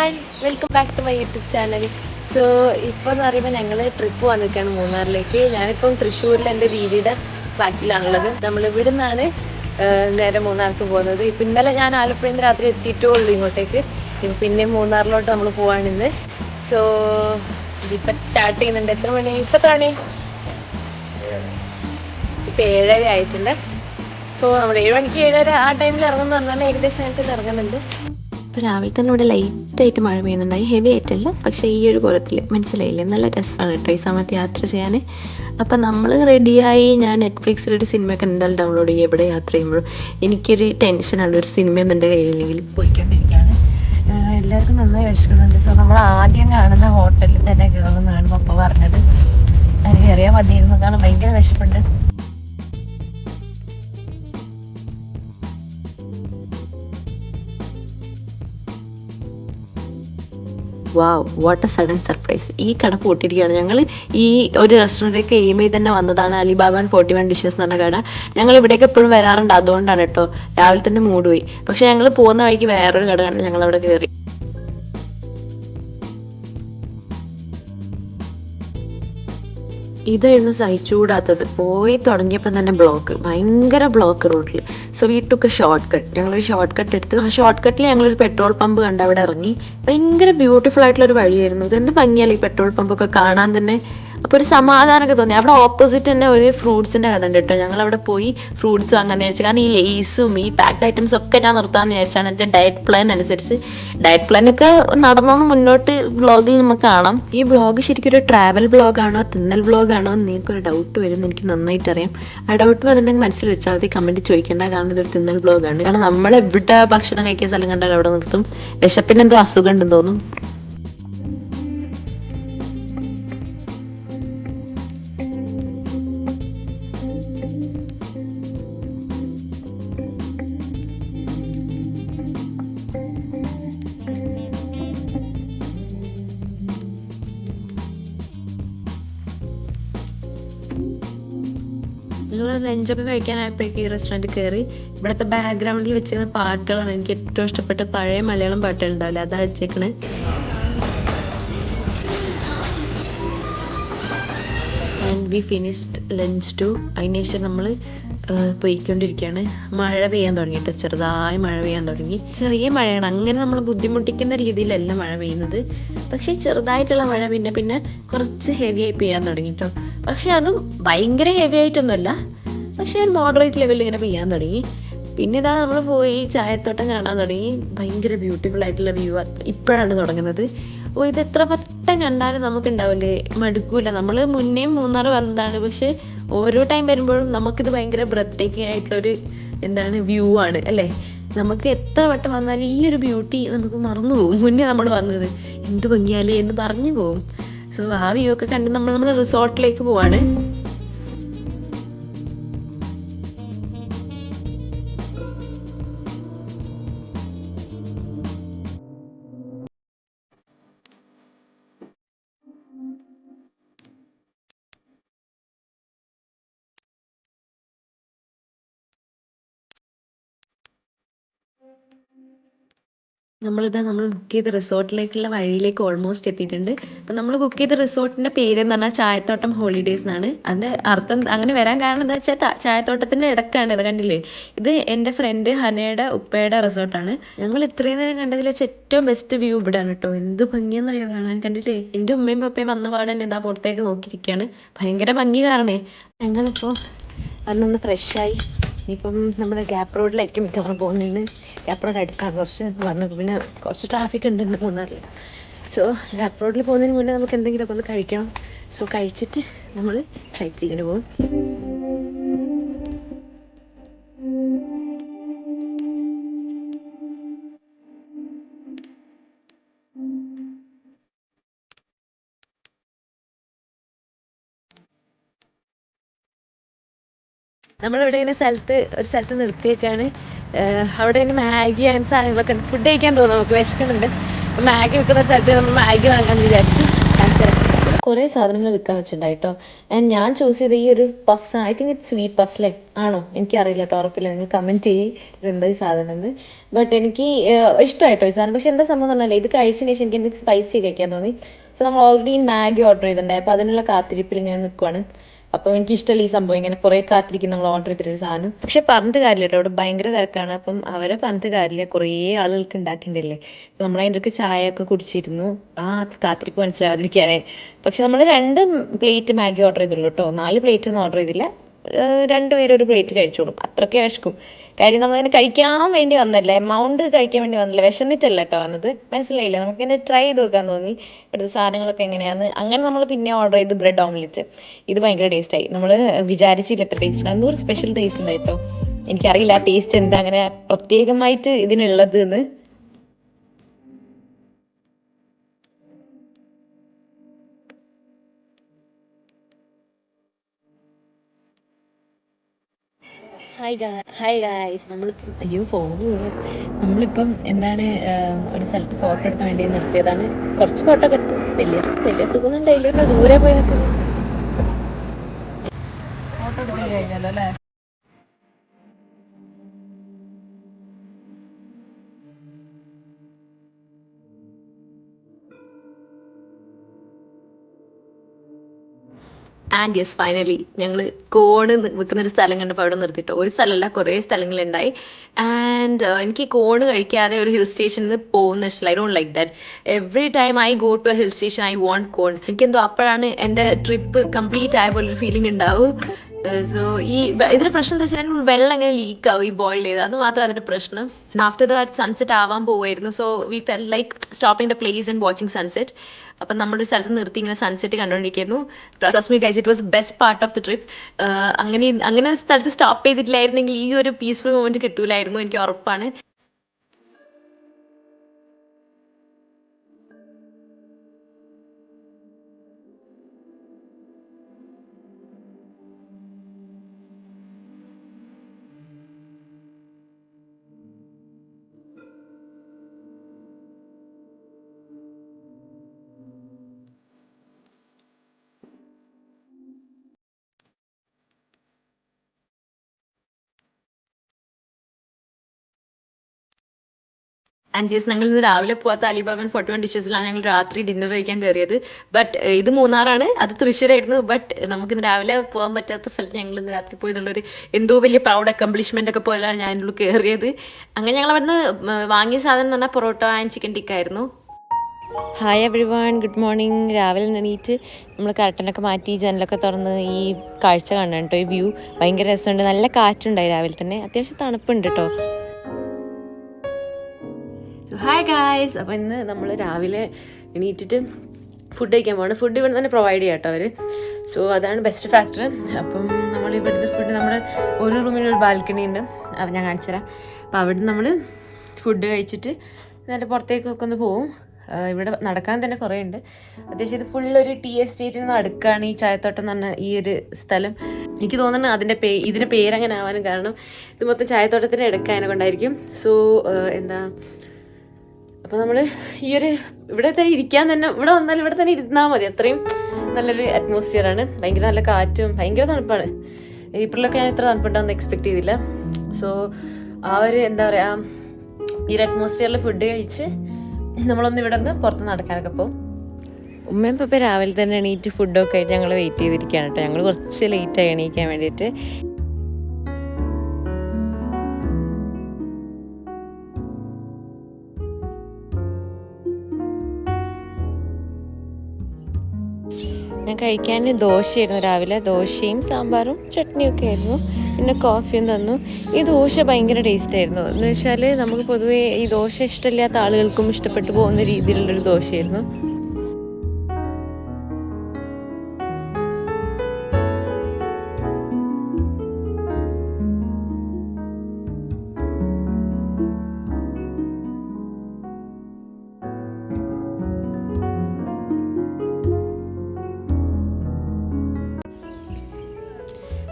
Everyone, welcome back to my YouTube channel. So ഇപ്പോൾ എന്ന് പറയുമ്പോൾ ഞങ്ങൾ ട്രിപ്പ് വന്നിരിക്കുകയാണ് മൂന്നാറിലേക്ക്. ഞാനിപ്പം തൃശ്ശൂരിൽ എൻ്റെ ദീദിയുടെ ഫ്ലാറ്റിലാണുള്ളത്. നമ്മൾ ഇവിടെ നിന്നാണ് നേരെ മൂന്നാർക്ക് പോകുന്നത്. ഇപ്പം ഇന്നലെ ഞാൻ ആലപ്പുഴയിൽ നിന്ന് രാത്രി എത്തിയിട്ടേ ഉള്ളൂ ഇങ്ങോട്ടേക്ക്. പിന്നെ മൂന്നാറിലോട്ട് നമ്മൾ പോവാണിന്ന്. സോ ഇതിപ്പം സ്റ്റാർട്ട് ചെയ്യുന്നുണ്ട്. എത്ര മണി? ഇപ്പം എത്ര മണി? ഇപ്പം 7:30 ആയിട്ടുണ്ട്. സോ നമ്മൾ 7 മണിക്ക് 7:30 ആ ടൈമിൽ ഇറങ്ങുമെന്ന് പറഞ്ഞാൽ ഏകദേശം ആയിട്ട് ഇറങ്ങുന്നുണ്ട്. ഇപ്പോൾ രാവിലെ തന്നെ ഇവിടെ ലൈറ്റായിട്ട് മഴ പെയ്യുന്നുണ്ടായി, ഹെവി ആയിട്ടല്ല, പക്ഷേ ഈ ഒരു കോലത്തിൽ മനസ്സിലായില്ലേ, നല്ല രസമാണ് കേട്ടോ ഈ സമയത്ത് യാത്ര ചെയ്യാൻ. അപ്പം നമ്മൾ റെഡിയായി. ഞാൻ നെറ്റ്ഫ്ലിക്സിലൊരു സിനിമയൊക്കെ എന്തായാലും ഡൗൺലോഡ് ചെയ്യും എവിടെ യാത്ര ചെയ്യുമ്പോഴും. എനിക്കൊരു ടെൻഷനാണ്, ഒരു സിനിമയൊന്നും എൻ്റെ കയ്യിലില്ലെങ്കിൽ പോയിക്കൊണ്ടിരിക്കുകയാണ്. എല്ലാവർക്കും നന്നായി വിശക്കുന്നുണ്ട്. സോ നമ്മൾ ആദ്യം കാണുന്ന ഹോട്ടലിൽ തന്നെ കയറുന്നതാണ് പപ്പ പറഞ്ഞത്. അതിന് കയറിയാൽ മതിയായിരുന്നു, കാരണം ഭയങ്കര വിശപ്പുണ്ട്. വാവ്, വാട്ട് എ സഡൻ സർപ്രൈസ്. ഈ കട പൂട്ടിയിരിക്കുകയാണ്. ഞങ്ങൾ ഈ ഒരു റെസ്റ്റോറൻറ്റിലേക്ക് കഴിയുമ്പോൾ തന്നെ വന്നതാണ്, അലിബാബ 41 ഡിഷസ് എന്ന് പറഞ്ഞ കട. ഞങ്ങൾ ഇവിടേക്ക് എപ്പോഴും വരാറുണ്ട്, അതുകൊണ്ടാണ് കേട്ടോ. രാവിലെ തന്നെ മൂഡ് പോയി. പക്ഷെ ഞങ്ങൾ പോകുന്ന വഴിക്ക് വേറൊരു കട കണ്ട് ഞങ്ങളവിടെ കയറി. ഇതായിരുന്നു സഹിച്ചുകൂടാത്തത്. പോയി തുടങ്ങിയപ്പോൾ തന്നെ ബ്ലോക്ക്, ഭയങ്കര ബ്ലോക്ക് റോഡിൽ. So we took A short cut. ഞങ്ങളൊരു ഷോർട്ട് കട്ട് എടുത്തു. ആ ഷോർട്ട് കട്ടിൽ ഞങ്ങളൊരു പെട്രോൾ പമ്പ് കണ്ട് അവിടെ ഇറങ്ങി. ഭയങ്കര ബ്യൂട്ടിഫുൾ ആയിട്ടുള്ളൊരു വഴിയായിരുന്നു. ഇതെന്ത് ഭംഗിയല്ലേ ഈ പെട്രോൾ പമ്പൊക്കെ കാണാൻ തന്നെ. അപ്പോൾ ഒരു സമാധാനമൊക്കെ തോന്നി. അവിടെ ഓപ്പോസിറ്റ് തന്നെ ഒരു ഫ്രൂട്ട്സിൻ്റെ കട ഉണ്ട് കേട്ടോ. ഞങ്ങളവിടെ പോയി ഫ്രൂട്ട്സ് വാങ്ങാൻ വിചാരിച്ചു. കാരണം ഈ ലേസും ഈ പാക്ഡ് ഐറ്റംസ് ഒക്കെ ഞാൻ നിർത്താമെന്ന് വിചാരിച്ചാണ് എൻ്റെ ഡയറ്റ് പ്ലാൻ അനുസരിച്ച്. ഡയറ്റ് പ്ലാനൊക്കെ നടന്നൊന്ന് മുന്നോട്ട് വ്ളോഗിൽ നമുക്ക് കാണാം. ഈ വ്ളോഗ് ശരിക്കും ഒരു ട്രാവൽ വ്ളോഗാണോ തിന്നൽ വ്ളോഗാണോ എന്ന് നിങ്ങൾക്കൊരു ഡൗട്ട് വരുമെന്ന് എനിക്ക് നന്നായിട്ട് അറിയാം. ആ ഡൗട്ട് വന്നിട്ടുണ്ടെങ്കിൽ മനസ്സിൽ വെച്ചാൽ മതി, കമൻറ്റ് ചോദിക്കേണ്ട. കാരണം ഇതൊരു തിന്നൽ വ്ളോഗാണ്. കാരണം നമ്മൾ എവിടെ ഭക്ഷണം കഴിക്കാൻ സ്ഥലം കണ്ടാൽ അവിടെ നിർത്തും. വിശപ്പിന് എന്തോ അസുഖം ഉണ്ടെന്ന് തോന്നും. ഞങ്ങൾ ലഞ്ചൊക്കെ കഴിക്കാനായപ്പോഴേക്കും ഈ റെസ്റ്റോറൻറ്റ് കയറി. ഇവിടുത്തെ ബാക്ക്ഗ്രൗണ്ടിൽ വെച്ചിരുന്ന പാട്ടുകളാണ് എനിക്ക് ഏറ്റവും ഇഷ്ടപ്പെട്ട. പഴയ മലയാളം പാട്ടുകൾ ഉണ്ടാവില്ല, അതാ വെച്ചേക്കണേ. And we finished lunch too. അതിനുശേഷം നമ്മൾ പോയിക്കൊണ്ടിരിക്കുകയാണ്. മഴ പെയ്യാൻ തുടങ്ങി കേട്ടോ, ചെറുതായി മഴ പെയ്യാൻ തുടങ്ങി. ചെറിയ മഴയാണ്, അങ്ങനെ നമ്മൾ ബുദ്ധിമുട്ടിക്കുന്ന രീതിയിലല്ല മഴ പെയ്യുന്നത്. പക്ഷേ ചെറുതായിട്ടുള്ള മഴ പിന്നെ കുറച്ച് ഹെവി ആയി പെയ്യാൻ തുടങ്ങി കേട്ടോ. പക്ഷെ അതും ഭയങ്കര ഹെവി ആയിട്ടൊന്നുമല്ല, പക്ഷേ ഒരു മോഡറേറ്റ് ലെവലിൽ ഇങ്ങനെ പെയ്യാൻ തുടങ്ങി. പിന്നെ ഇതാ നമ്മൾ പോയി ചായത്തോട്ടം കാണാൻ തുടങ്ങി. ഭയങ്കര ബ്യൂട്ടിഫുൾ ആയിട്ടുള്ള വ്യൂ ഇപ്പോഴാണ് തുടങ്ങുന്നത്. ഓ, ഇത് എത്ര വട്ടം കണ്ടാലും നമുക്കുണ്ടാവില്ലേ, മടുക്കൂല. നമ്മൾ മുന്നേ മൂന്നാർ വന്നതാണ്, പക്ഷെ ഓരോ ടൈം വരുമ്പോഴും നമുക്കിത് ഭയങ്കര ബ്രെത്ത് ടേക്കിംഗ് ആയിട്ടുള്ളൊരു വ്യൂ ആണ് അല്ലേ. നമുക്ക് എത്ര വട്ടം വന്നാലും ഈ ഒരു ബ്യൂട്ടി നമുക്ക് മറന്നു പോകും. മുന്നേ നമ്മൾ വന്നത് എന്ത് ഭംഗിയാലേ എന്ന് പറഞ്ഞു പോകും. സോ ആ വ്യൂ ഒക്കെ കണ്ട് നമ്മൾ റിസോർട്ടിലേക്ക് പോവാണ്. നമ്മൾ ബുക്ക് ചെയ്ത റിസോർട്ടിലേക്കുള്ള വഴിയിലേക്ക് ഓൾമോസ്റ്റ് എത്തിയിട്ടുണ്ട്. അപ്പം നമ്മൾ ബുക്ക് ചെയ്ത റിസോർട്ടിൻ്റെ പേര് എന്ന് പറഞ്ഞാൽ ചായത്തോട്ടം ഹോളിഡേയ്സ് എന്നാണ്. അതിൻ്റെ അർത്ഥം അങ്ങനെ വരാൻ കാരണം എന്താ വെച്ചാൽ ചായത്തോട്ടത്തിൻ്റെ ഇടക്കാണ് ഇത്, കണ്ടില്ലേ. ഇത് എൻ്റെ ഫ്രണ്ട് ഹനയുടെ ഉപ്പയുടെ റിസോർട്ടാണ്. ഞങ്ങൾ ഇത്രയും നേരം കണ്ടതിൽ വെച്ച് ഏറ്റവും ബെസ്റ്റ് വ്യൂ ഇവിടെയാണ് കേട്ടോ. എന്ത് ഭംഗിയെന്നറിയോ കാണാൻ, കണ്ടില്ലേ. എൻ്റെ ഉമ്മയും പപ്പയും വന്ന പാടന്നെ എന്താ പുറത്തേക്ക് നോക്കിയിരിക്കുകയാണ്. ഭയങ്കര ഭംഗി കാരണേ. ഞങ്ങളിപ്പോൾ അന്നൊന്ന് ഫ്രഷായി ഇനിയിപ്പം നമ്മുടെ ഗ്യാപ്പ് റോഡിലായിരിക്കും മിക്കവാറും പോകുന്നതിന്. ഗ്യാപ്പ് റോഡ് അടുത്താണ് കുറച്ച് പറഞ്ഞു, പിന്നെ കുറച്ച് ട്രാഫിക് ഉണ്ട് ഇന്ന് മൂന്നാറിൽ. സോ ഗ്യാപ്പ് റോഡിൽ പോകുന്നതിന് മുന്നേ നമുക്ക് എന്തെങ്കിലുമൊക്കെ ഒന്ന് കഴിക്കണം. സോ കഴിച്ചിട്ട് നമ്മൾ സൈറ്റ് സീയിങ്ങിന് പോകും. നമ്മളിവിടെ ഇങ്ങനെ ഒരു സ്ഥലത്ത് നിർത്തിയേക്കാണ്. അവിടെ ഇങ്ങനെ മാഗി അങ്ങനെ സാധനങ്ങളൊക്കെ ഉണ്ട്. ഫുഡ് കഴിക്കാൻ തോന്നുന്നു, നമുക്ക് വിശക്കുന്നുണ്ട്. അപ്പം മാഗി വെക്കുന്ന സ്ഥലത്ത് നമ്മൾ മാഗി വാങ്ങാമെന്ന് വിചാരിച്ചു. കുറേ സാധനങ്ങൾ വിൽക്കാൻ വെച്ചിട്ടുണ്ടായിട്ടോ. ആൻഡ് ഞാൻ ചൂസ് ചെയ്ത ഈ ഒരു പഫ്സ് ആണ്. I think it sweet puffs അല്ലേ, ആണോ എനിക്കറിയില്ല കേട്ടോ, ഉറപ്പില്ല. നിങ്ങൾ കമൻറ്റ് ചെയ്യ് ഇതെന്താ ഈ സാധനം എന്ന്. ബട്ട് എനിക്ക് ഇഷ്ടമായിട്ടോ ഈ സാധനം. പക്ഷെ എന്താ സംഭവം എന്ന് പറഞ്ഞാൽ ഇത് കഴിച്ചതിന് ശേഷം എനിക്ക് സ്പൈസി കഴിക്കാൻ തോന്നി. സോ നമ്മൾ ഓൾറെഡി മാഗി ഓർഡർ ചെയ്തിട്ടുണ്ടായി, അപ്പോൾ അതിനുള്ള കാത്തിരിപ്പിൽ ഇങ്ങനെ നിൽക്കുവാണ്. അപ്പോൾ എനിക്ക് ഇഷ്ടമല്ല ഈ സംഭവം, ഇങ്ങനെ കുറേ കാത്തിരിക്കും നമ്മൾ ഓർഡർ ചെയ്തിട്ടൊരു സാധനം. പക്ഷെ പറഞ്ഞിട്ട് കാര്യമില്ല കേട്ടോ, ഇവിടെ ഭയങ്കര തിരക്കാണ്. അപ്പം അവരെ പറഞ്ഞിട്ട് കാര്യമില്ല, കുറേ ആളുകൾക്ക് ഉണ്ടാക്കിയിട്ടുണ്ടല്ലേ. നമ്മളതിൻ്റെ ഒക്കെ ചായ ഒക്കെ കുടിച്ചിരുന്നു ആ കാത്തിരിപ്പ് മനസ്സിലാവാതിരിക്കാനേ. പക്ഷെ നമ്മൾ 2 പ്ലേറ്റ് മാഗി ഓർഡർ ചെയ്തുള്ളൂ കേട്ടോ, 4 പ്ലേറ്റ് ഒന്നും ഓർഡർ ചെയ്തില്ല. 2 പേര് ഒരു പ്ലേറ്റ് കഴിച്ചോളും, അത്രയ്ക്ക് വിശക്കും. കാര്യം നമ്മളിങ്ങനെ കഴിക്കാൻ വേണ്ടി വന്നല്ലേ, എമൗണ്ട് കഴിക്കാൻ വേണ്ടി വന്നില്ല, വിശന്നിട്ടല്ല കേട്ടോ വന്നത്. മനസ്സിലായില്ല, നമുക്കിങ്ങനെ ട്രൈ ചെയ്ത് നോക്കാൻ തോന്നി ഇവിടുത്തെ സാധനങ്ങളൊക്കെ എങ്ങനെയാണ്. അങ്ങനെ നമ്മൾ പിന്നെ ഓർഡർ ചെയ്ത് ബ്രെഡ് ഓംലെറ്റ്. ഇത് ഭയങ്കര ടേസ്റ്റായി, നമ്മൾ വിചാരിച്ചില്ല എത്ര ടേസ്റ്റ് ഉണ്ട്. എന്തോ ഒരു സ്പെഷ്യൽ ടേസ്റ്റ് ഉണ്ടായി കേട്ടോ. എനിക്കറിയില്ല ആ ടേസ്റ്റ് എന്താ അങ്ങനെ പ്രത്യേകമായിട്ട് ഇതിനുള്ളത് എന്ന്. ഹായ് ഗായ്സ്, അയ്യോ ഫോണ് നമ്മളിപ്പം എന്താണ് ഒരു സ്ഥലത്ത് ഫോട്ടോ എടുക്കാൻ വേണ്ടി നിർത്തിയതാണ്. കുറച്ച് ഫോട്ടോ ഒക്കെ എടുത്തു, വലിയ സുഖമൊന്നും ഉണ്ടായില്ല. ദൂരെ പോയി നിൽക്കുന്നു. ഫോട്ടോ എടുക്കാൻ കഴിഞ്ഞല്ലോ അല്ലേ. ആൻഡ് യെസ്, ഫൈനലി ഞങ്ങൾ കോണ് വിൽക്കുന്ന ഒരു സ്ഥലം കണ്ടപ്പോൾ അവിടെ നിർത്തിയിട്ടോ. ഒരു സ്ഥലമല്ല, കുറേ സ്ഥലങ്ങളുണ്ടായി. ആൻഡ് എനിക്ക് കോണ് കഴിക്കാതെ ഒരു ഹിൽ സ്റ്റേഷനിൽ പോകുന്ന ഇഷ്ടമല്ല. I don't like that. Every time I go to a hill station I want corn. എനിക്കെന്തോ അപ്പോഴാണ് എൻ്റെ ട്രിപ്പ് കംപ്ലീറ്റ് ആയ പോലൊരു ഫീലിംഗ് ഉണ്ടാവും. സോ ഇതിൻ്റെ പ്രശ്നം എന്താ വെച്ചാൽ വെള്ളം എങ്ങനെ ലീക്ക് ആവും ഈ ബോയിൽ ചെയ്ത്, അത് മാത്രം അതിൻ്റെ പ്രശ്നം. ആഫ്റ്റർ ദാറ്റ് സൺസെറ്റ് ആവാൻ പോവായിരുന്നു. So we fell like stopping the place and watching sunset. അപ്പം നമ്മളൊരു സ്ഥലത്ത് നിർത്തി ഇങ്ങനെ സൺസെറ്റ് കണ്ടുകൊണ്ടിരിക്കുന്നു. Trust me guys, it was best part of the trip. അങ്ങനെ സ്ഥലത്ത് സ്റ്റോപ്പ് ചെയ്തിട്ടില്ലായിരുന്നെങ്കിൽ ഈ ഒരു പീസ്ഫുൾ മൊമെന്റ് കിട്ടൂലായിരുന്നു, എനിക്ക് ഉറപ്പാണ്. ആൻഡ് യെസ്, ഞങ്ങൾ ഇന്ന് രാവിലെ പോകാത്ത അലിബാബൻ 41 ഡിഷസിലാണ് ഞങ്ങൾ രാത്രി ഡിന്നർ കഴിക്കാൻ കയറിയത്. ബട്ട് ഇത് മൂന്നാറാണ്, അത് തൃശ്ശൂരായിരുന്നു. ബട്ട് നമുക്കിന്ന് രാവിലെ പോകാൻ പറ്റാത്ത സ്ഥലത്ത് ഞങ്ങൾ ഇന്ന് രാത്രി പോയി എന്നുള്ളൊരു എന്തോ വലിയ പ്രൗഡ് അക്കംപ്ലിഷ്മെൻ്റ് ഒക്കെ പോലെയാണ് ഞാൻ ഇതിൽ കയറിയത്. അങ്ങനെ ഞങ്ങൾ അവിടുന്ന് വാങ്ങിയ സാധനം എന്ന് പറഞ്ഞാൽ പൊറോട്ട ആൻഡ് ചിക്കൻ ടിക്ക ആയിരുന്നു. Hi every one, good morning. രാവിലെ എണീറ്റ് നമ്മൾ കർട്ടനൊക്കെ മാറ്റി ജനലൊക്കെ തുറന്ന് ഈ കാഴ്ച കാണണം കേട്ടോ. ഈ വ്യൂ ഭയങ്കര രസമുണ്ട്, നല്ല കാറ്റുണ്ടായി രാവിലെ തന്നെ, അത്യാവശ്യം തണുപ്പുണ്ട് കേട്ടോ. സോ ഹായ് ഗായ്സ്, അപ്പോൾ ഇന്ന് നമ്മൾ രാവിലെ എണീറ്റിട്ട് ഫുഡ് കഴിക്കാൻ പോകണം. ഫുഡ് ഇവിടെ തന്നെ പ്രൊവൈഡ് ചെയ്യാം കേട്ടോ അവർ. സോ അതാണ് ബെസ്റ്റ് ഫാക്ടർ. അപ്പം നമ്മൾ ഇവിടുത്തെ ഫുഡ്, നമ്മുടെ ഓരോ റൂമിനും ഒരു ബാൽക്കണി ഉണ്ട്, അപ്പം ഞാൻ കാണിച്ചു തരാം. അപ്പോൾ അവിടെ നമ്മൾ ഫുഡ് കഴിച്ചിട്ട് നേരെ പുറത്തേക്കൊക്കെ ഒന്ന് പോവും. ഇവിടെ നടക്കാൻ തന്നെ കുറേ ഉണ്ട് അത്യാവശ്യം. ഇത് ഫുള്ളൊരു ടീ എസ്റ്റേറ്റിന് നടുക്കാണ് ഈ ചായത്തോട്ടം എന്ന് പറഞ്ഞ ഈ ഒരു സ്ഥലം. എനിക്ക് തോന്നുന്നു ഇതിൻ്റെ പേരങ്ങനെ ആവാനും കാരണം ഇത് മൊത്തം ചായത്തോട്ടത്തിൻ്റെ ഇടയ്ക്കായതിനെ കൊണ്ടായിരിക്കും. സോ എന്താ, അപ്പോൾ നമ്മൾ ഈ ഒരു ഇവിടെ തന്നെ ഇരിക്കാൻ തന്നെ, ഇവിടെ വന്നാൽ ഇവിടെ തന്നെ ഇരുന്നാൽ മതി, അത്രയും നല്ലൊരു അറ്റ്മോസ്ഫിയറാണ്. ഭയങ്കര നല്ല കാറ്റും ഭയങ്കര തണുപ്പാണ്. ഏപ്രിലൊക്കെ ഞാൻ ഇത്ര തണുപ്പുണ്ടാവുമെന്ന് എക്സ്പെക്ട് ചെയ്തില്ല. സോ ആ ഒരു എന്താ പറയുക, ഈ ഒരു അറ്റ്മോസ്ഫിയറിൽ ഫുഡ് കഴിച്ച് നമ്മളൊന്ന് ഇവിടെ നിന്ന് പുറത്ത് നടക്കാനൊക്കെ പോകും. ഉമ്മയും പപ്പ രാവിലെ തന്നെ എണീറ്റ് ഫുഡൊക്കെ ആയിട്ട് ഞങ്ങൾ വെയിറ്റ് ചെയ്തിരിക്കുകയാണ് കേട്ടോ. ഞങ്ങൾ കുറച്ച് ലേറ്റായി എണീക്കാൻ വേണ്ടിയിട്ട്. ഞാൻ കഴിക്കാൻ ദോശയായിരുന്നു രാവിലെ, ദോശയും സാമ്പാറും ചട്നിയും ഒക്കെ ആയിരുന്നു, പിന്നെ കോഫിയും തന്നു. ഈ ദോശ ഭയങ്കര ടേസ്റ്റായിരുന്നു. എന്ന് വെച്ചാൽ നമുക്ക് പൊതുവേ ഈ ദോശ ഇഷ്ടമില്ലാത്ത ആളുകൾക്കും ഇഷ്ടപ്പെട്ടു പോകുന്ന രീതിയിലുള്ളൊരു ദോശയായിരുന്നു.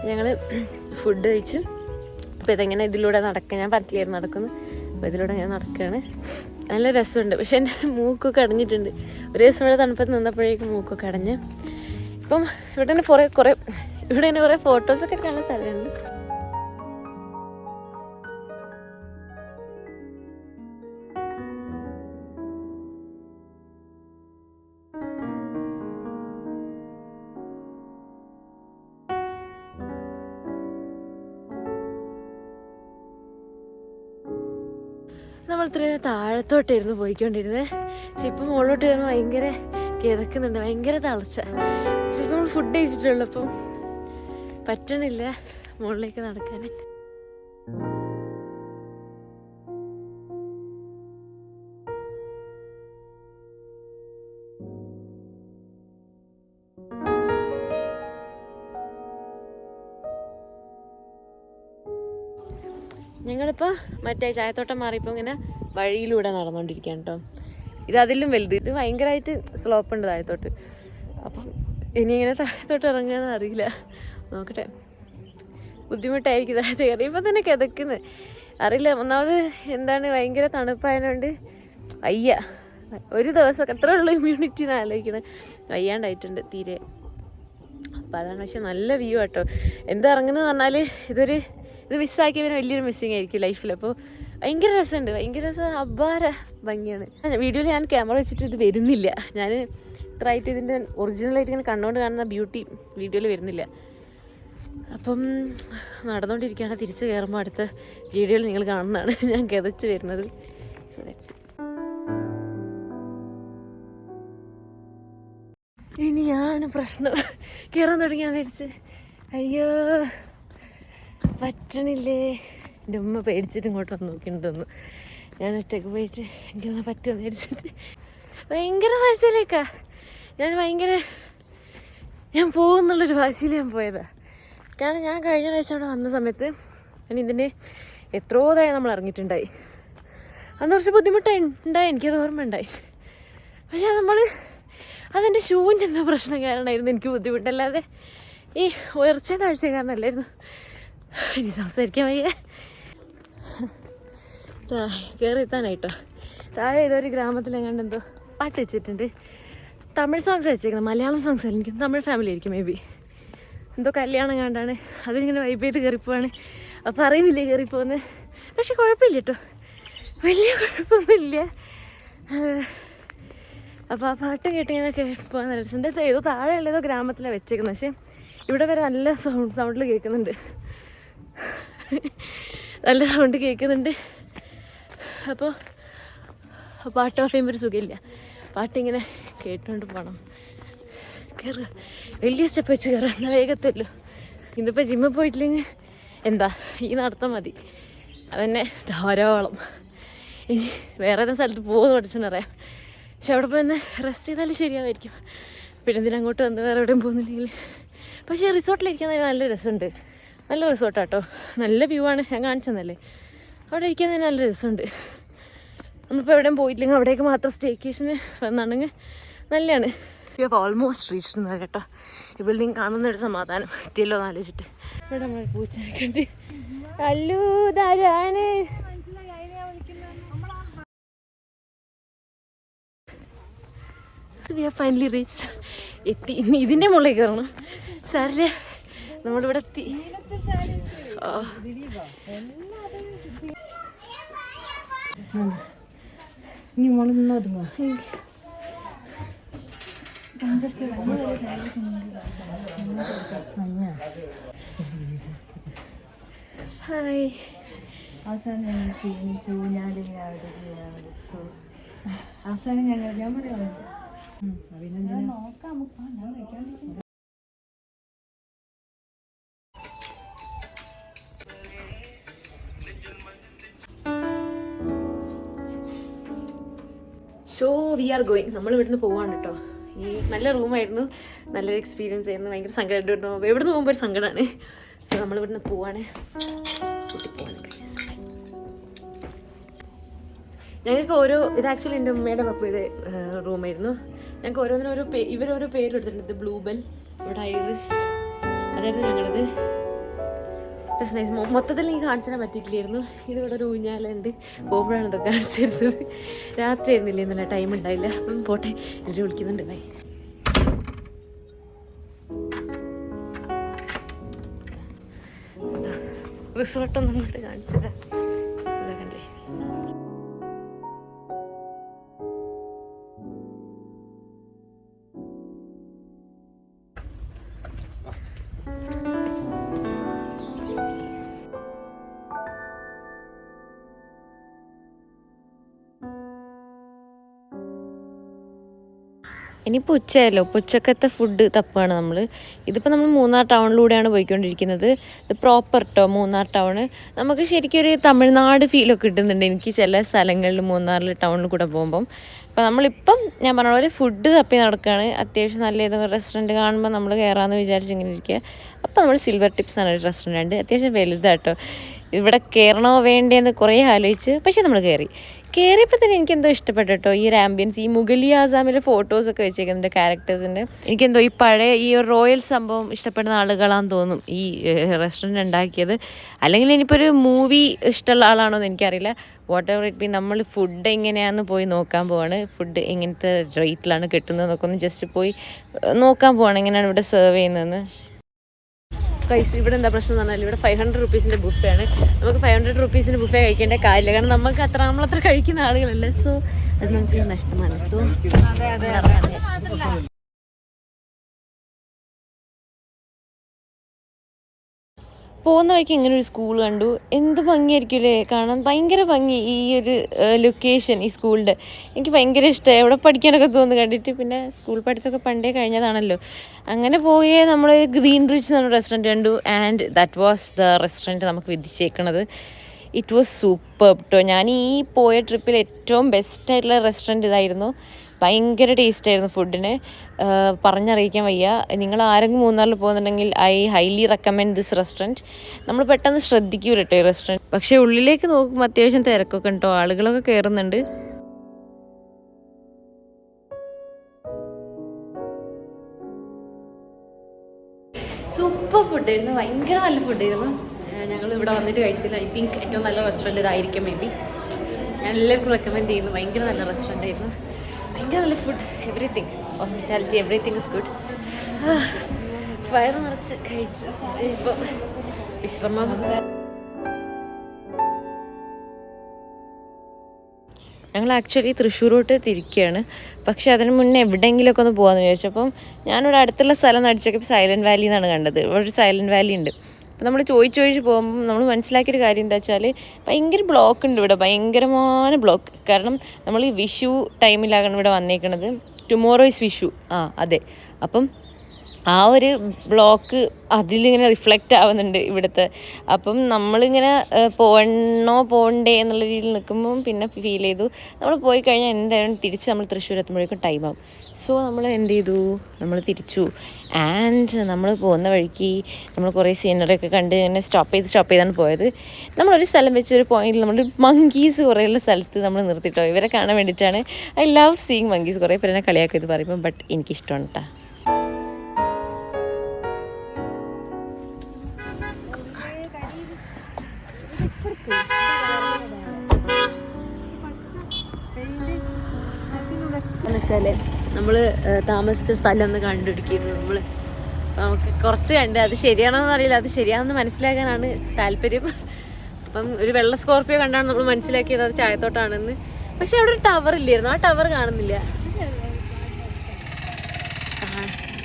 ഞങ്ങൾ ഫുഡ് കഴിച്ച് അപ്പോൾ ഇതെങ്ങനെ ഇതിലൂടെ നടക്കുക, ഞാൻ പറ്റില്ലായിരുന്നു നടക്കുന്നു. അപ്പോൾ ഇതിലൂടെ ഞാൻ നടക്കുകയാണ്. നല്ല രസമുണ്ട്. പക്ഷെ എൻ്റെ മൂക്കൊക്കെ അടഞ്ഞിട്ടുണ്ട്. ഒരു ദിവസം ഇവിടെ തണുപ്പത്ത് നിന്നപ്പോഴേക്കും മൂക്കൊക്കെ അടഞ്ഞ്. ഇപ്പം ഇവിടെ തന്നെ കുറേ ഫോട്ടോസൊക്കെ എടുക്കാനുള്ള സ്ഥലമുണ്ട്. നമ്മൾ ഇത്രയും താഴത്തോട്ടായിരുന്നു പോയിക്കൊണ്ടിരുന്നത്. പക്ഷെ ഇപ്പം മുകളിലോട്ട് കയറുമ്പോൾ ഭയങ്കര കിതക്കുന്നുണ്ട്, ഭയങ്കര തളർച്ച. പക്ഷെ ഇപ്പം നമ്മൾ ഫുഡ് കഴിച്ചിട്ടുള്ളൂ, അപ്പം പറ്റണില്ല മുകളിലേക്ക് നടക്കാൻ. ഞങ്ങളിപ്പോൾ മറ്റേ ചായത്തോട്ടം മാറിയപ്പോൾ ഇങ്ങനെ വഴിയിലൂടെ നടന്നുകൊണ്ടിരിക്കുകയാണ് കേട്ടോ. ഇത് അതിലും വലുത്. ഇത് ഭയങ്കരമായിട്ട് സ്ലോപ്പ് ഉണ്ട് താഴത്തോട്ട്. അപ്പം ഇനി ഇങ്ങനെ താഴത്തോട്ട് ഇറങ്ങുകയെന്ന് അറിയില്ല, നോക്കട്ടെ. ബുദ്ധിമുട്ടായിരിക്കും താഴത്ത് കയറി. ഇപ്പം തന്നെ കിതക്കുന്നത് അറിയില്ല. ഒന്നാമത് എന്താണ്, ഭയങ്കര തണുപ്പായതുകൊണ്ട് വയ്യ. ഒരു ദിവസം എത്ര ഉള്ളൂ ഇമ്മ്യൂണിറ്റി എന്ന് ആലോചിക്കണം. വയ്യാണ്ടായിട്ടുണ്ട് തീരെ. അപ്പം അതാണ്. പക്ഷെ നല്ല വ്യൂ ആട്ടോ. എന്താ ഇറങ്ങുന്നതെന്ന് പറഞ്ഞാൽ ഇത് മിസ്സാക്കിയ പിന്നെ വലിയൊരു മിസ്സിങ് ആയിരിക്കും ലൈഫിൽ. അപ്പോൾ ഭയങ്കര രസമുണ്ട്, ഭയങ്കര രസം, അപാര ഭംഗിയാണ്. വീഡിയോയിൽ ഞാൻ ക്യാമറ വെച്ചിട്ട് ഇത് വരുന്നില്ല. ഞാൻ ഇത്രയായിട്ട് ഇതിൻ്റെ ഒറിജിനലായിട്ട് ഇങ്ങനെ കണ്ടുകൊണ്ട് കാണുന്ന ബ്യൂട്ടി വീഡിയോയിൽ വരുന്നില്ല. അപ്പം നടന്നുകൊണ്ടിരിക്കുകയാണ്. തിരിച്ച് കയറുമ്പോൾ അടുത്ത വീഡിയോയിൽ നിങ്ങൾ കാണുന്നതാണ് ഞാൻ കിതച്ച് വരുന്നത്. So that's it. ഇനിയാണ് പ്രശ്നം. കയറാൻ തുടങ്ങിയാന്ന് വിചാരിച്ച് അയ്യോ പറ്റണില്ലേ. എൻ്റെ ഉമ്മ പേടിച്ചിട്ട് ഇങ്ങോട്ട് വന്ന് നോക്കിയിട്ടുണ്ടെന്ന്. ഞാൻ ഒറ്റയ്ക്ക് പോയിട്ട് എനിക്കൊന്ന് പറ്റുമെന്ന് വിചാരിച്ചിട്ട് ഭയങ്കര വാശിയിലേക്കാ. ഞാൻ പോകുന്നുള്ളൊരു വാശിയിൽ ഞാൻ പോയതാണ്. കാരണം ഞാൻ കഴിഞ്ഞ പ്രാവശ്യം അവിടെ വന്ന സമയത്ത് ഞാൻ ഇതിൻ്റെ എത്രയോ തവണ നമ്മൾ ഇറങ്ങിയിട്ടുണ്ടായി. അന്ന് കുറച്ച് ബുദ്ധിമുട്ടുണ്ടായി, എനിക്കത് ഓർമ്മ ഉണ്ടായി. പക്ഷേ അതിൻ്റെ ഷൂവിൻ്റെ എന്താ പ്രശ്നം കാരണമായിരുന്നു എനിക്ക് ബുദ്ധിമുട്ടല്ലാതെ ഈ ഉയർച്ച താഴ്ച കാരണമല്ലായിരുന്നു. ഇനി സംസാരിക്കാൻ വയ്യ. കയറി എത്താനായിട്ടോ. താഴെ ഏതൊരു ഗ്രാമത്തിലെങ്ങാണ്ട് എന്തോ പാട്ട് വെച്ചിട്ടുണ്ട്. തമിഴ് സോങ്സ് വെച്ചേക്കുന്നത്, മലയാളം സോങ്സ് അല്ല, എനിക്ക് തമിഴ് ഫാമിലി ആയിരിക്കും മേ ബി. എന്തോ കല്യാണം കണ്ടാണ്, അതിങ്ങനെ വൈബ് ചെയ്ത് കയറിപ്പോവാണ്. അപ്പോൾ അറിയുന്നില്ലേ കയറിപ്പോകുന്നത്. പക്ഷെ കുഴപ്പമില്ല കേട്ടോ, വലിയ കുഴപ്പമൊന്നുമില്ല. അപ്പോൾ ആ പാട്ട് കേട്ട് ഇങ്ങനെ കേൾപ്പോകാൻ നല്ല രസമുണ്ട്. ഏതോ താഴെയുള്ള ഏതോ ഗ്രാമത്തിലാണ് വെച്ചേക്കുന്നത്. പക്ഷേ ഇവിടെ വരെ നല്ല സൗണ്ടിൽ കേൾക്കുന്നുണ്ട്, നല്ല സൗണ്ട് കേൾക്കുന്നുണ്ട്. അപ്പോൾ പാട്ട് ഓഫ് ചെയ്യുമ്പോൾ ഒരു സുഖമില്ല. പാട്ടിങ്ങനെ കേട്ടുകൊണ്ട് പോകണം. കയറുക, വലിയ സ്റ്റെപ്പ് വെച്ച് കയറുക, എന്നാൽ വേഗത്തല്ലോ. ഇന്നിപ്പോൾ ജിമ്മിൽ പോയിട്ടില്ലെങ്കിൽ എന്താ ഈ നടത്തം മതി, അതന്നെ ധാരാളം. ഇനി വേറെ ഏതെങ്കിലും സ്ഥലത്ത് പോകുമെന്ന് പഠിച്ചോണ്ടറിയാം. പക്ഷെ അവിടെ പോയി ഒന്ന് റെസ്റ്റ് ചെയ്താലും ശരിയാവായിരിക്കും. പിന്നെ എന്തിനും അങ്ങോട്ട് വന്ന് വേറെ എവിടെയും പോകുന്നില്ലെങ്കിൽ. പക്ഷേ റിസോർട്ടിലിരിക്കാൻ നല്ല രസമുണ്ട്. നല്ല റിസോർട്ടാട്ടോ, നല്ല വ്യൂ ആണ്. ഞാൻ കാണിച്ചെന്നല്ലേ, അവിടെ ഇരിക്കാൻ തന്നെ നല്ല രസമുണ്ട്. നമ്മളിപ്പോൾ എവിടെയും പോയിട്ടില്ലെങ്കിൽ അവിടേക്ക് മാത്രം സ്റ്റേക്കേഷന് വന്നാണെങ്കിൽ നല്ലതാണ്. യു ഹാവ് ഓൾമോസ്റ്റ് റീച്ച്ഡ് എന്ന് കേട്ടോ. ഈ ബിൽഡിങ് കാണുന്നൊരു സമാധാനം എത്തിയല്ലോ എന്ന് ആലോചിച്ചിട്ട്. ഇവിടെ നമ്മൾ പൂച്ചയൊക്കെ ഉണ്ട്. അല്ലൂ ധാരാണ്. We have finally reached. എത്തി. ഇനി ഇതിൻ്റെ മുകളിലേക്ക് കയറണം. സാറില്ല, നമ്മളിവിടെ എത്തി. നീ മോള് നിന്നോതുമോ? ഹായ്. അവസാനം ഞങ്ങൾ ക്ഷീണിച്ചു. അവസാനം ഞാൻ പറയാം നോക്കാം. ഞാൻ വയ്ക്കാൻ ഷോ വി ആർ ഗോയിങ്. നമ്മൾ ഇവിടുന്ന് പോവാണ് കേട്ടോ. ഈ നല്ല റൂമായിരുന്നു, നല്ലൊരു എക്സ്പീരിയൻസ് ആയിരുന്നു. ഭയങ്കര സങ്കടമായിട്ട് എവിടുന്ന് പോകുമ്പോൾ ഒരു സങ്കടമാണ്. സോ നമ്മൾ ഇവിടുന്ന് പോവാണ്. ഞങ്ങൾക്ക് ഇത് ആക്ച്വലി എൻ്റെ ഉമ്മയുടെ പപ്പയുടെ റൂമായിരുന്നു. ഞങ്ങൾക്ക് ഓരോന്നിനും ഇവരോരോ പേര് എടുത്തിട്ടുണ്ട്. ഇത് ബ്ലൂബെൽ, ഇവിടെ ഐറിസ്, അതായിരുന്നു ഞങ്ങളത്. പക്ഷേ നൈസ്. മൊത്തത്തിൽ എനിക്ക് കാണിച്ചു തരാൻ പറ്റിയിട്ടില്ലായിരുന്നു. ഇതിവിടെ ഒരു ഊഞ്ഞാലുണ്ട്, പോകുമ്പോഴാണ് ഇതൊക്കെ കാണിച്ചു തരുന്നത്. രാത്രി ആയിരുന്നില്ലേ, നല്ല ടൈം ഉണ്ടായില്ല. അപ്പം പോട്ടെ, ഇതിൽ വിളിക്കുന്നുണ്ട്. ബൈ. റിസോർട്ടൊന്നും ഇങ്ങോട്ട് കാണിച്ചു തരാം. ഇതൊക്കെ ഇനിയിപ്പോൾ ഉച്ചയല്ലോ, ഇപ്പോൾ ഉച്ചക്കത്തെ ഫുഡ് തപ്പാണ് നമ്മൾ. ഇതിപ്പോൾ നമ്മൾ മൂന്നാർ ടൗണിലൂടെയാണ് പോയിക്കൊണ്ടിരിക്കുന്നത്. ഇത് പ്രോപ്പർ കേട്ടോ മൂന്നാർ ടൗണ്. നമുക്ക് ശരിക്കും ഒരു തമിഴ്നാട് ഫീലൊക്കെ കിട്ടുന്നുണ്ട് എനിക്ക് ചില സ്ഥലങ്ങളിൽ, മൂന്നാറിൽ ടൗണിൽ കൂടെ പോകുമ്പം. അപ്പോൾ നമ്മളിപ്പം ഞാൻ പറഞ്ഞ പോലെ ഫുഡ് തപ്പി നടക്കുകയാണ്. അത്യാവശ്യം നല്ല ഏതെങ്കിലും റെസ്റ്റോറൻറ്റ് കാണുമ്പോൾ നമ്മൾ കയറാമെന്ന് വിചാരിച്ച് ഇങ്ങനെ ഇരിക്കുക. അപ്പോൾ നമ്മൾ സിൽവർ ടിപ്സ് ആണ് ഒരു റെസ്റ്റോറൻറ്റ് ഉണ്ട്, അത്യാവശ്യം വലുതാട്ടോ. ഇവിടെ കയറണോ വേണ്ടേന്ന് കുറേ ആലോചിച്ച്, പക്ഷേ നമ്മൾ കയറിയപ്പോൾ തന്നെ എനിക്കെന്തോ ഇഷ്ടപ്പെട്ടു കേട്ടോ ഈ ഒരു ആംബിയൻസ്. ഈ മുഗലി ആസാമിലെ ഫോട്ടോസൊക്കെ വെച്ചേക്കുന്നുണ്ട് ക്യാരക്ടേഴ്സിൻ്റെ. എനിക്കെന്തോ ഈ പഴയ ഈ ഒരു റോയൽ സംഭവം ഇഷ്ടപ്പെടുന്ന ആളുകളാണെന്ന് തോന്നും ഈ റെസ്റ്റോറൻറ്റ് ഉണ്ടാക്കിയത്. അല്ലെങ്കിൽ ഇനിയിപ്പോൾ ഒരു മൂവി ഇഷ്ടമുള്ള ആളാണോ എന്ന് എനിക്കറിയില്ല. വാട്ട് എവർ ഇറ്റ് ബി, നമ്മൾ ഫുഡ് എങ്ങനെയാണെന്ന് പോയി നോക്കാൻ പോവാണ്. ഫുഡ് എങ്ങനത്തെ റേറ്റിലാണ് കിട്ടുന്നതെന്നൊക്കെ ഒന്ന് ജസ്റ്റ് പോയി നോക്കാൻ പോവാണ്, എങ്ങനെയാണ് ഇവിടെ സെർവ് ചെയ്യുന്നതെന്ന്. കൈസ് ഇവിടെ എന്താ പ്രശ്നം എന്ന് പറഞ്ഞാൽ ഇവിടെ 500 റുപ്പീസിൻ്റെ ബുഫയാണ്. നമുക്ക് 500 റുപ്പീസിൻ്റെ ബുഫേ കഴിക്കേണ്ട കാര്യമില്ല, കാരണം നമുക്ക് നമ്മളത്ര കഴിക്കുന്ന ആളുകളല്ല. സോ അത് നമുക്ക് നഷ്ടമാണ്. സോ പോകുന്ന വഴിക്ക് ഇങ്ങനെ ഒരു സ്കൂൾ കണ്ടു. എന്ത് ഭംഗിയായിരിക്കും കാണാൻ, ഭയങ്കര ഭംഗി ഈ ഒരു ലൊക്കേഷൻ ഈ സ്കൂളിൻ്റെ. എനിക്ക് ഭയങ്കര ഇഷ്ടമായി, എവിടെ പഠിക്കാനൊക്കെ തോന്നുന്നു കണ്ടിട്ട്. പിന്നെ സ്കൂൾ പഠിത്തമൊക്കെ പണ്ടേ കഴിഞ്ഞതാണല്ലോ. അങ്ങനെ പോയേ നമ്മൾ ഗ്രീൻ റിച്ച് എന്ന് പറഞ്ഞ റെസ്റ്റോറൻറ്റ് കണ്ടു. And that was the restaurant നമുക്ക് വിധിച്ചേക്കണത്. ഇറ്റ് വാസ് സൂപ്പർ കേട്ടോ. ഞാൻ ഈ പോയ ട്രിപ്പിൽ ഏറ്റവും ബെസ്റ്റായിട്ടുള്ള റെസ്റ്റോറൻറ്റ് ഇതായിരുന്നു. ഭയങ്കര ടേസ്റ്റായിരുന്നു ഫുഡിന്, പറഞ്ഞറിയിക്കാൻ വയ്യ. നിങ്ങൾ ആരെങ്കിലും മൂന്നാറിൽ പോകുന്നുണ്ടെങ്കിൽ I highly recommend this restaurant. നമ്മൾ പെട്ടെന്ന് ശ്രദ്ധിക്കൂല കേട്ടോ ഈ റെസ്റ്റോറൻറ്റ്. പക്ഷേ ഉള്ളിലേക്ക് നോക്കുമ്പോൾ അത്യാവശ്യം തിരക്കൊക്കെ ഉണ്ടോ, ആളുകളൊക്കെ കയറുന്നുണ്ട്. സൂപ്പർ ഫുഡായിരുന്നു, ഭയങ്കര നല്ല ഫുഡായിരുന്നു. ഞങ്ങൾ ഇവിടെ വന്നിട്ട് കഴിച്ചില്ല. ഐ തിങ്ക് ഏറ്റവും നല്ല റെസ്റ്റോറൻറ്റ് ഇതായിരിക്കും മേ ബി. ഞാൻ എല്ലാവർക്കും റെക്കമെൻഡ് ചെയ്യുന്നു. ഭയങ്കര നല്ല റെസ്റ്റോറൻ്റ് ആയിരുന്നു, ഭയങ്കര നല്ല food, everything, hospitality, everything is good. വയറ് നിറച്ച് കഴിച്ച് ഇപ്പം വിശ്രമം. ഞങ്ങൾ ആക്ച്വലി തൃശ്ശൂരോട്ട് തിരിക്കുകയാണ്. പക്ഷേ അതിന് മുന്നേ എവിടെയെങ്കിലുമൊക്കെ ഒന്ന് പോകാമെന്ന് വിചാരിച്ചപ്പം ഞാനിവിടെ അടുത്തുള്ള സ്ഥലം നടിച്ചൊക്കെ സൈലൻറ്റ് വാലി എന്നാണ് കണ്ടത്. ഇവിടെ ഒരു സൈലൻറ്റ് വാലി ഉണ്ട്. അപ്പോൾ നമ്മൾ ചോദിച്ച് പോകുമ്പം നമ്മൾ മനസ്സിലാക്കിയൊരു കാര്യം എന്താ വെച്ചാൽ ഭയങ്കര ബ്ലോക്ക് ഉണ്ട് ഇവിടെ, ഭയങ്കരമായ ബ്ലോക്ക്. കാരണം നമ്മൾ ഈ വിഷു ടൈമിലാണ് ഇവിടെ വന്നേക്കണത്. ടുമോറോ ഇസ് വിഷു, അതെ. അപ്പം ആ ഒരു ബ്ലോക്ക് അതിലിങ്ങനെ റിഫ്ലക്റ്റ് ആവുന്നുണ്ട് ഇവിടുത്തെ. അപ്പം നമ്മളിങ്ങനെ പോകണ്ടേ എന്നുള്ള രീതിയിൽ നിൽക്കുമ്പം പിന്നെ ഫീൽ ചെയ്തു നമ്മൾ പോയി കഴിഞ്ഞാൽ എന്തായാലും തിരിച്ച് നമ്മൾ തൃശ്ശൂർ എത്തുമ്പോഴേക്കും ടൈമാവും. സോ നമ്മൾ എന്ത് ചെയ്തു, നമ്മൾ തിരിച്ചു. ആൻഡ് നമ്മൾ പോകുന്ന വഴിക്ക് നമ്മൾ കുറേ സീനറിയൊക്കെ കണ്ട് ഇങ്ങനെ സ്റ്റോപ്പ് ചെയ്താണ് പോയത്. നമ്മളൊരു സ്ഥലം വെച്ച് ഒരു പോയിന്റിൽ നമ്മൾ മങ്കീസ് കുറേയുള്ള സ്ഥലത്ത് നമ്മൾ നിർത്തിയിട്ടോ. ഇവരെ കാണാൻ വേണ്ടിയിട്ടാണ്. I love seeing monkeys. കുറേ പേര് എന്നെ കളിയാക്കി ഇത് പറയുമ്പോൾ, ബട്ട് എനിക്കിഷ്ടമാണ് കേട്ടോ. എന്നുവെച്ചാൽ നമ്മൾ താമസിച്ച സ്ഥലം ഒന്ന് കണ്ടുപിടിക്കുന്നു നമ്മൾ. നമുക്ക് കുറച്ച് കണ്ട് അത് ശരിയാണോന്ന് അറിയില്ല, അത് ശരിയാണെന്ന് മനസ്സിലാക്കാനാണ് താല്പര്യം. അപ്പം ഒരു വെള്ള സ്കോർപ്പിയോ കണ്ടാണ് നമ്മൾ മനസ്സിലാക്കിയത് അത് ചായത്തോട്ടാണെന്ന്. പക്ഷെ അവിടെ ഒരു ടവർ ഇല്ലായിരുന്നു, ആ ടവർ കാണുന്നില്ല.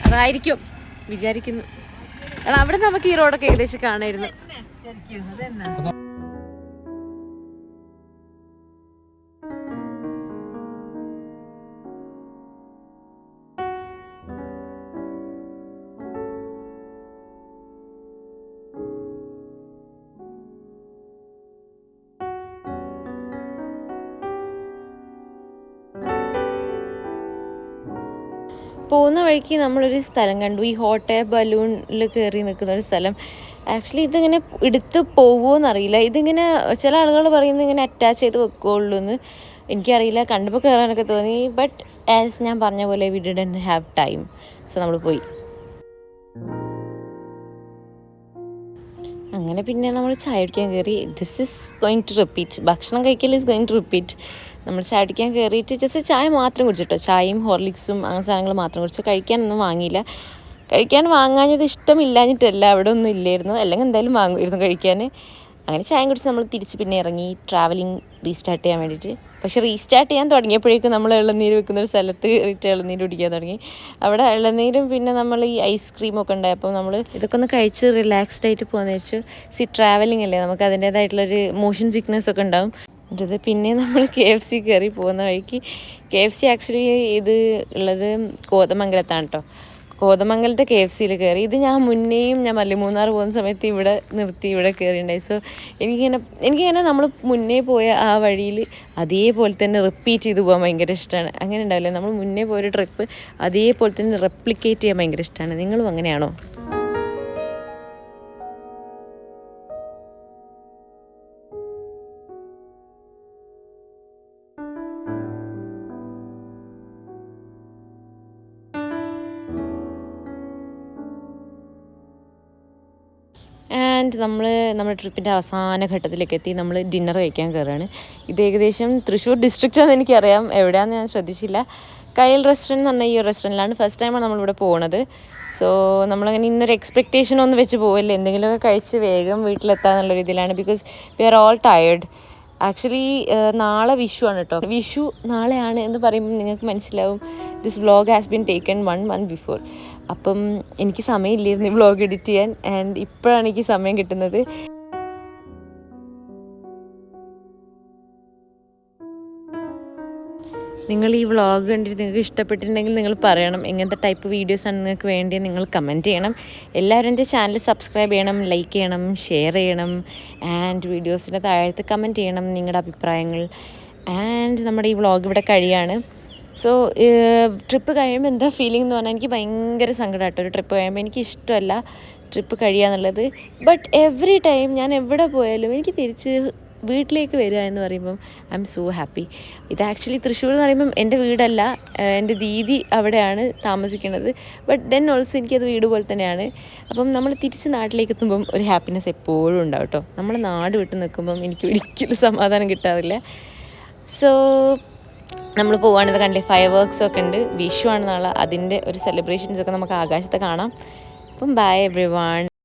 അതായിരിക്കും വിചാരിക്കുന്നു. കാരണം അവിടെ നമുക്ക് ഈ റോഡൊക്കെ ഏകദേശം കാണായിരുന്നു. പോകുന്ന വഴിക്ക് നമ്മളൊരു സ്ഥലം കണ്ടു, ഈ ഹോട്ട് എയർ ബലൂണിൽ കയറി നിൽക്കുന്ന ഒരു സ്ഥലം. ആക്ച്വലി ഇതിങ്ങനെ എടുത്ത് പോവുമോ എന്നറിയില്ല. ഇതിങ്ങനെ ചില ആളുകൾ പറയുന്നത് ഇങ്ങനെ അറ്റാച്ച് ചെയ്ത് വെക്കുകയുള്ളൂ എന്ന്. എനിക്കറിയില്ല, കണ്ടപ്പോൾ കയറാനൊക്കെ തോന്നി. ബട്ട് ആസ് ഞാൻ പറഞ്ഞ പോലെ we didn't have time. So നമ്മൾ പോയി. അങ്ങനെ പിന്നെ നമ്മൾ ചായ കുടിക്കാൻ കയറി. This is going to repeat. ഭക്ഷണം കഴിക്കൽ ഈസ് ഗോയിങ് ടു റിപ്പീറ്റ്. നമ്മൾ ചായ കുടിക്കാൻ കയറിയിട്ട് ജസ്റ്റ് ചായ മാത്രം കുടിച്ചിട്ടോ. ചായയും ഹോർലിക്സും അങ്ങനെ സാധനങ്ങൾ മാത്രം കുടിച്ചു. കഴിക്കാനൊന്നും വാങ്ങിയില്ല. കഴിക്കാൻ വാങ്ങാഞ്ഞത് ഇഷ്ടമില്ലാഞ്ഞിട്ടല്ല, അവിടെ ഒന്നും ഇല്ലായിരുന്നു, അല്ലെങ്കിൽ എന്തായാലും വാങ്ങുമായിരുന്നു കഴിക്കാൻ. അങ്ങനെ ചായ കുടിച്ച് നമ്മൾ തിരിച്ച് പിന്നെ ഇറങ്ങി ട്രാവലിംഗ് റീസ്റ്റാർട്ട് ചെയ്യാൻ വേണ്ടിയിട്ട്. പക്ഷേ റീസ്റ്റാർട്ട് ചെയ്യാൻ തുടങ്ങിയപ്പോഴേക്കും നമ്മൾ ഇളനീര് വെക്കുന്ന ഒരു സ്ഥലത്ത് കയറിയിട്ട് ഇളനീര് കുടിക്കാൻ തുടങ്ങി. അവിടെ ഇളനീരും പിന്നെ നമ്മൾ ഈ ഐസ്ക്രീമൊക്കെ ഉണ്ടായപ്പോൾ നമ്മൾ ഇതൊക്കെ ഒന്ന് കഴിച്ച് റിലാക്സ്ഡ് ആയിട്ട് പോകാമെന്ന് വെച്ചു. ട്രാവലിംഗ് അല്ലേ, നമുക്ക് അതിൻ്റേതായിട്ടുള്ളൊരു മോഷൻ സിക്നെസ് ഒക്കെ ഉണ്ടാവും. എന്നിട്ടത് പിന്നെ നമ്മൾ KFC കയറി പോകുന്ന വഴിക്ക്, KFC ആക്ച്വലി ഇത് ഉള്ളത് കോതമംഗലത്താണ് കേട്ടോ. കോതമംഗലത്തെ KFCയിൽ കയറി. ഇത് ഞാൻ മല്ലിമൂന്നാർ പോകുന്ന സമയത്ത് ഇവിടെ നിർത്തി ഇവിടെ കയറിയിട്ടുണ്ടായി. സോ എനിക്കിങ്ങനെ നമ്മൾ മുന്നേ പോയ ആ വഴിയിൽ അതേപോലെ തന്നെ റിപ്പീറ്റ് ചെയ്ത് പോകാൻ ഭയങ്കര ഇഷ്ടമാണ്. അങ്ങനെ ഉണ്ടാവില്ലേ, നമ്മൾ മുന്നേ പോയൊരു ട്രിപ്പ് അതേപോലെ തന്നെ റെപ്ലിക്കേറ്റ് ചെയ്യാൻ ഭയങ്കര ഇഷ്ടമാണ്. നിങ്ങളും അങ്ങനെയാണോ? ആൻഡ് നമ്മുടെ ട്രിപ്പിൻ്റെ അവസാന ഘട്ടത്തിലേക്ക് എത്തി. നമ്മൾ ഡിന്നർ കഴിക്കാൻ കയറുകയാണ്. ഇത് ഏകദേശം തൃശ്ശൂർ ഡിസ്ട്രിക്റ്റാണെന്ന് എനിക്കറിയാം, എവിടെയാണെന്ന് ഞാൻ ശ്രദ്ധിച്ചില്ല. കയൽ റെസ്റ്റോറൻറ്റ് എന്ന് പറഞ്ഞാൽ ഈ റെസ്റ്റോറൻറ്റിലാണ്. ഫസ്റ്റ് ടൈമാണ് നമ്മളിവിടെ പോകുന്നത്. സോ നമ്മളങ്ങനെ ഇന്നൊരു എക്സ്പെക്റ്റേഷൻ ഒന്നും വെച്ച് പോവല്ലേ, എന്തെങ്കിലുമൊക്കെ കഴിച്ച് വേഗം വീട്ടിലെത്താന്നുള്ള രീതിയിലാണ്. Because we are all tired. Actually നാളെ വിഷു ആണ് കേട്ടോ. വിഷു നാളെയാണ് എന്ന് പറയുമ്പോൾ നിങ്ങൾക്ക് മനസ്സിലാവും this vlog has been taken 1 month before. അപ്പം എനിക്ക് സമയമില്ലായിരുന്നു ഈ വ്ളോഗ് എഡിറ്റ് ചെയ്യാൻ. ആൻഡ് ഇപ്പോഴാണ് എനിക്ക് സമയം കിട്ടുന്നത്. നിങ്ങൾ ഈ വ്ളോഗ് കണ്ടിട്ട് നിങ്ങൾക്ക് ഇഷ്ടപ്പെട്ടിട്ടുണ്ടെങ്കിൽ നിങ്ങൾ പറയണം എങ്ങനത്തെ ടൈപ്പ് വീഡിയോസാണ് നിങ്ങൾക്ക് വേണ്ടിയത്. നിങ്ങൾ കമൻറ്റ് ചെയ്യണം. എല്ലാവരും എൻ്റെ ചാനൽ സബ്സ്ക്രൈബ് ചെയ്യണം, ലൈക്ക് ചെയ്യണം, ഷെയർ ചെയ്യണം. ആൻഡ് വീഡിയോസിൻ്റെ താഴത്ത് കമൻറ്റ് ചെയ്യണം നിങ്ങളുടെ അഭിപ്രായങ്ങൾ. ആൻഡ് നമ്മുടെ ഈ വ്ളോഗ് ഇവിടെ കഴിയാണ്. സോ ട്രിപ്പ് കഴിയുമ്പോൾ എന്താ ഫീലിംഗ് എന്ന് പറഞ്ഞാൽ എനിക്ക് ഭയങ്കര സങ്കടമായിട്ടോ. ഒരു ട്രിപ്പ് കഴിയുമ്പോൾ എനിക്ക് ഇഷ്ടമല്ല ട്രിപ്പ് കഴിയുക എന്നുള്ളത്. ബട്ട് എവറി ടൈം ഞാൻ എവിടെ പോയാലും എനിക്ക് തിരിച്ച് വീട്ടിലേക്ക് വരിക എന്ന് പറയുമ്പം ഐ എം സോ ഹാപ്പി. ഇത് ആക്ച്വലി തൃശ്ശൂർ എന്ന് പറയുമ്പം എൻ്റെ വീടല്ല, എൻ്റെ ദീദി അവിടെയാണ് താമസിക്കുന്നത്. ബട്ട് ദെൻ ഓൾസോ എനിക്കത് വീട് പോലെ തന്നെയാണ്. അപ്പം നമ്മൾ തിരിച്ച് നാട്ടിലേക്ക് എത്തുമ്പം ഒരു ഹാപ്പിനെസ് എപ്പോഴും ഉണ്ടാവും കേട്ടോ. നമ്മൾ നാട് വിട്ട് നിൽക്കുമ്പം എനിക്ക് ഒരിക്കലും സമാധാനം കിട്ടാറില്ല. സോ നമ്മൾ പോവുകയാണെന്ന് കണ്ടില്ലേ, ഫയർ വർക്ക്സ് ഒക്കെ ഉണ്ട്. വിഷു ആണ് നാളെ, അതിൻ്റെ ഒരു സെലിബ്രേഷൻസൊക്കെ നമുക്ക് ആകാശത്ത് കാണാം. അപ്പം ബൈ എവ്രി വൺ.